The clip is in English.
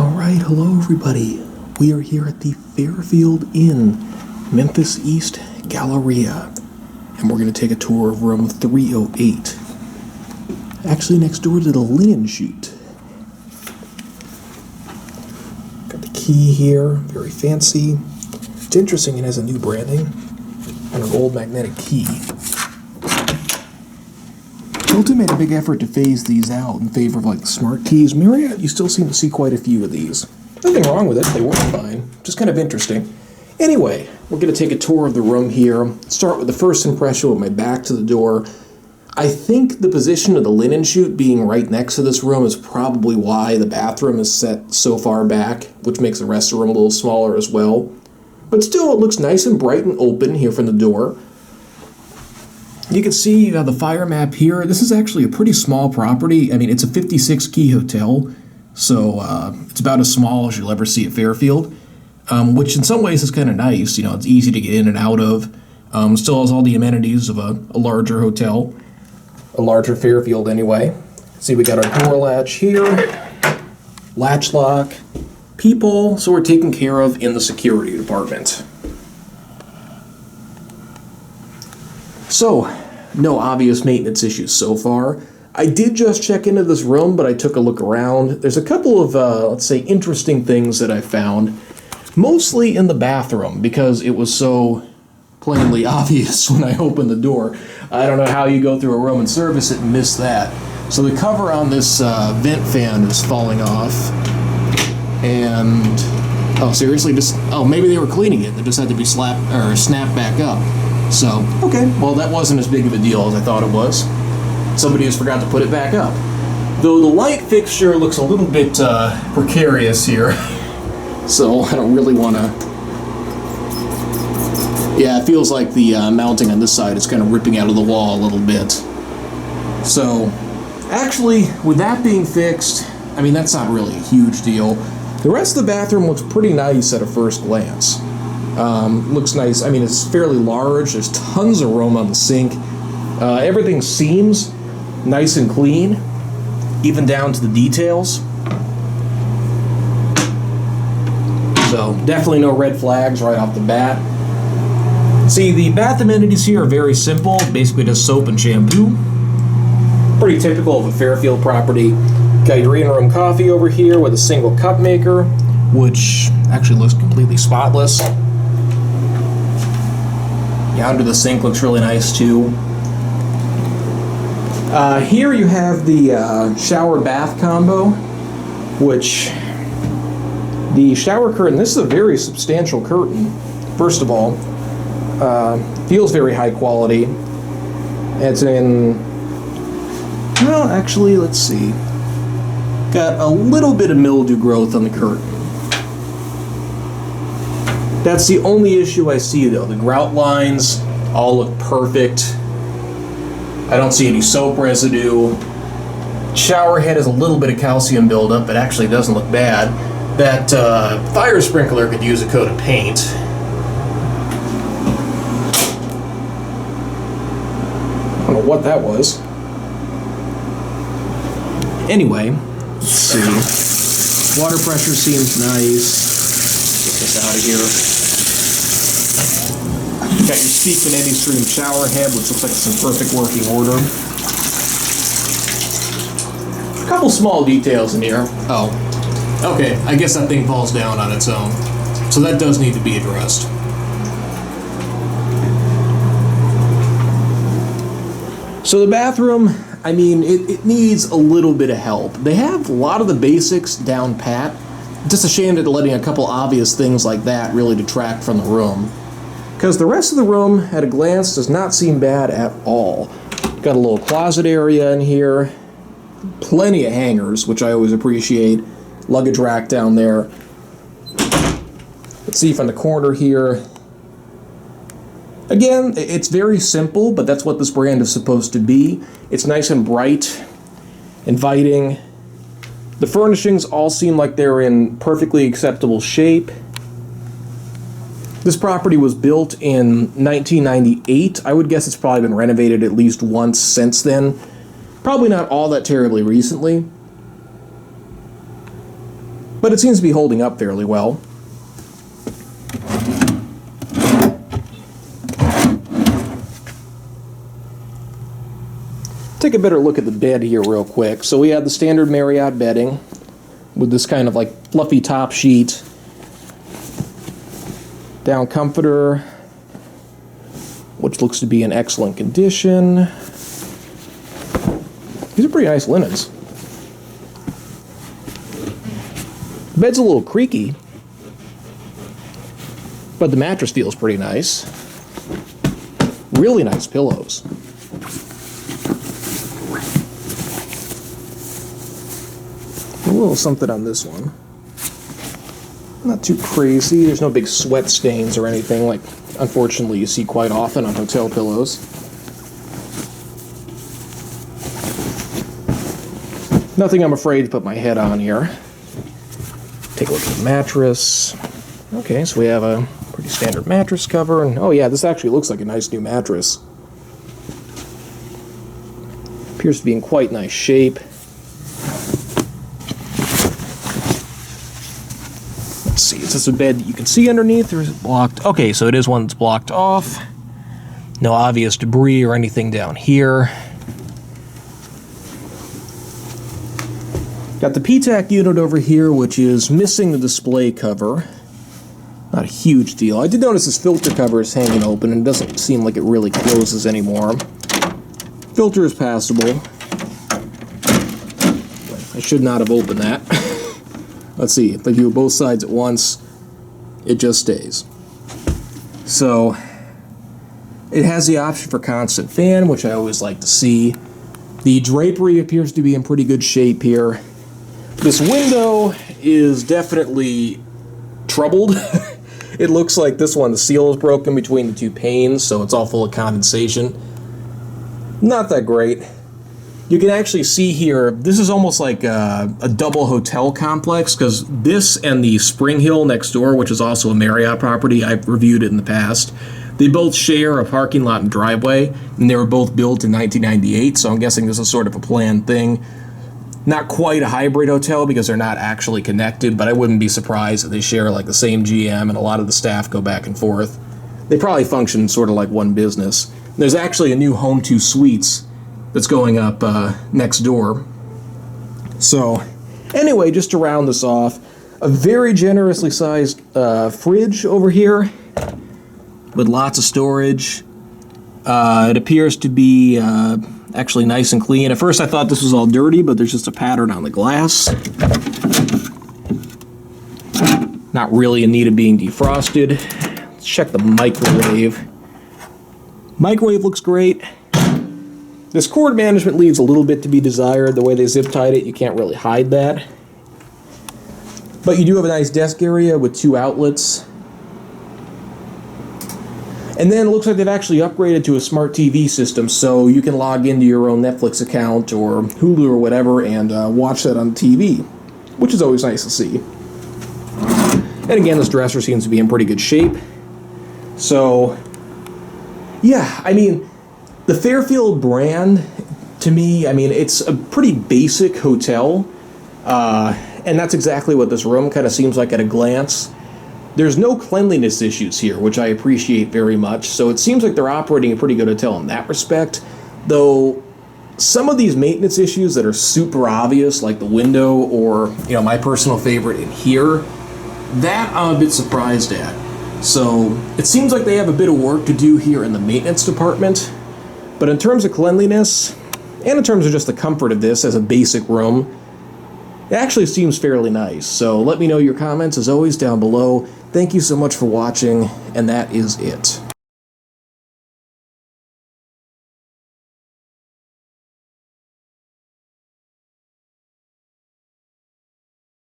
Alright, hello everybody. We are here at the Fairfield Inn, Memphis East Galleria. And we're going to take a tour of room 308. Actually next door to the linen chute. Got the key here, very fancy. It's interesting, it has a new branding and an old magnetic key. Hilton made a big effort to phase these out in favor of like the smart keys. Marriott, you still seem to see quite a few of these. Nothing wrong with it, they work fine. Just kind of interesting. Anyway, we're going to take a tour of the room here. Start with the first impression with my back to the door. I think the position of the linen chute being right next to this room is probably why the bathroom is set so far back, which makes the rest of the room a little smaller as well. But still, it looks nice and bright and open here from the door. You can see the fire map here. This is actually a pretty small property. I mean, it's a 56-key hotel, so it's about as small as you'll ever see at Fairfield, which in some ways is kind of nice. You know, it's easy to get in and out of. Still has all the amenities of a larger hotel, a larger Fairfield anyway. See, we got our door latch here, latch lock, people, so we're taken care of in the security department. So, no obvious maintenance issues so far. I did just check into this room, but I took a look around. There's a couple of, let's say, interesting things that I found, mostly in the bathroom, because it was so plainly obvious when I opened the door. I don't know how you go through a room and service it and miss that. So the cover on this vent fan is falling off, and, oh, seriously, maybe they were cleaning it. It just had to be snapped back up. So, okay, well, that wasn't as big of a deal as I thought it was. Somebody just forgot to put it back up. Though the light fixture looks a little bit precarious here, so I don't really want to... Yeah, it feels like the mounting on this side is kind of ripping out of the wall a little bit. So, actually, with that being fixed, I mean, that's not really a huge deal. The rest of the bathroom looks pretty nice at a first glance. Looks nice. I mean, it's fairly large. There's tons of room on the sink. Everything seems nice and clean, even down to the details. So, definitely no red flags right off the bat. See, the bath amenities here are very simple. Basically just soap and shampoo. Pretty typical of a Fairfield property. Got your in-room coffee over here with a single cup maker, which actually looks completely spotless. Yeah, under the sink looks really nice too. Here you have the shower bath combo, which the shower curtain, this is a very substantial curtain, first of all. Feels very high quality. It's in, well, actually, let's see. Got a little bit of mildew growth on the curtain. That's the only issue I see, though. The grout lines all look perfect. I don't see any soap residue. Shower head has a little bit of calcium buildup, but actually doesn't look bad. That fire sprinkler could use a coat of paint. I don't know what that was. Anyway, let's see. Water pressure seems nice. Get this out of here. Got your Steep and Eddy Stream shower head, which looks like it's in perfect working order. A couple small details in here. Oh, okay, I guess that thing falls down on its own. So that does need to be addressed. So the bathroom, I mean, it needs a little bit of help. They have a lot of the basics down pat. Just a shame that letting a couple obvious things like that really detract from the room. Because the rest of the room, at a glance, does not seem bad at all. Got a little closet area in here. Plenty of hangers, which I always appreciate. Luggage rack down there. Let's see from the corner here. Again, it's very simple, but that's what this brand is supposed to be. It's nice and bright, inviting. The furnishings all seem like they're in perfectly acceptable shape. This property was built in 1998. I would guess it's probably been renovated at least once since then. Probably not all that terribly recently. but it seems to be holding up fairly well. Take a better look at the bed here real quick. So we have the standard Marriott bedding with this kind of like fluffy top sheet, down comforter, which looks to be in excellent condition. These are pretty nice linens. The bed's a little creaky, but the mattress feels pretty nice. Really nice pillows. A little something on this one. Not too crazy. There's no big sweat stains or anything like, unfortunately, you see quite often on hotel pillows. Nothing I'm afraid to put my head on here. Take a look at the mattress. Okay, so we have a pretty standard mattress cover, and oh yeah, this actually looks like a nice new mattress. Appears to be in quite nice shape. Let's see, is this a bed that you can see underneath, or is it blocked? Okay, so it is one that's blocked off. No obvious debris or anything down here. Got the PTAC unit over here, which is missing the display cover. Not a huge deal. I did notice this filter cover is hanging open, and it doesn't seem like it really closes anymore. Filter is passable. I should not have opened that. Let's see, if I do both sides at once, it just stays. So, it has the option for constant fan, which I always like to see. The drapery appears to be in pretty good shape here. This window is definitely troubled. It looks like this one, the seal is broken between the two panes, so it's all full of condensation. Not that great. You can actually see here, this is almost like a double hotel complex, because this and the Spring Hill next door, which is also a Marriott property, I've reviewed it in the past, they both share a parking lot and driveway, and they were both built in 1998, so I'm guessing this is sort of a planned thing. Not quite a hybrid hotel because they're not actually connected, but I wouldn't be surprised if they share like the same GM and a lot of the staff go back and forth. They probably function sort of like one business. There's actually a new Home 2 Suites that's going up next door. So anyway, just to round this off, a very generously sized fridge over here with lots of storage. It appears to be actually nice and clean. At first I thought this was all dirty, but there's just a pattern on the glass. Not really in need of being defrosted. Let's check the microwave. Microwave looks great. This cord management leaves a little bit to be desired. The way they zip tied it, you can't really hide that. But you do have a nice desk area with 2 outlets. And then it looks like they've actually upgraded to a smart TV system, so you can log into your own Netflix account or Hulu or whatever and watch that on TV, which is always nice to see. And again, this dresser seems to be in pretty good shape. So, yeah, I mean, the Fairfield brand, to me, I mean, it's a pretty basic hotel, and that's exactly what this room kind of seems like at a glance. There's no cleanliness issues here, which I appreciate very much, so it seems like they're operating a pretty good hotel in that respect, though some of these maintenance issues that are super obvious, like the window or, you know, my personal favorite in here, that I'm a bit surprised at. So it seems like they have a bit of work to do here in the maintenance department, but in terms of cleanliness, and in terms of just the comfort of this as a basic room, it actually seems fairly nice. So let me know your comments, as always, down below. Thank you so much for watching, and that is it.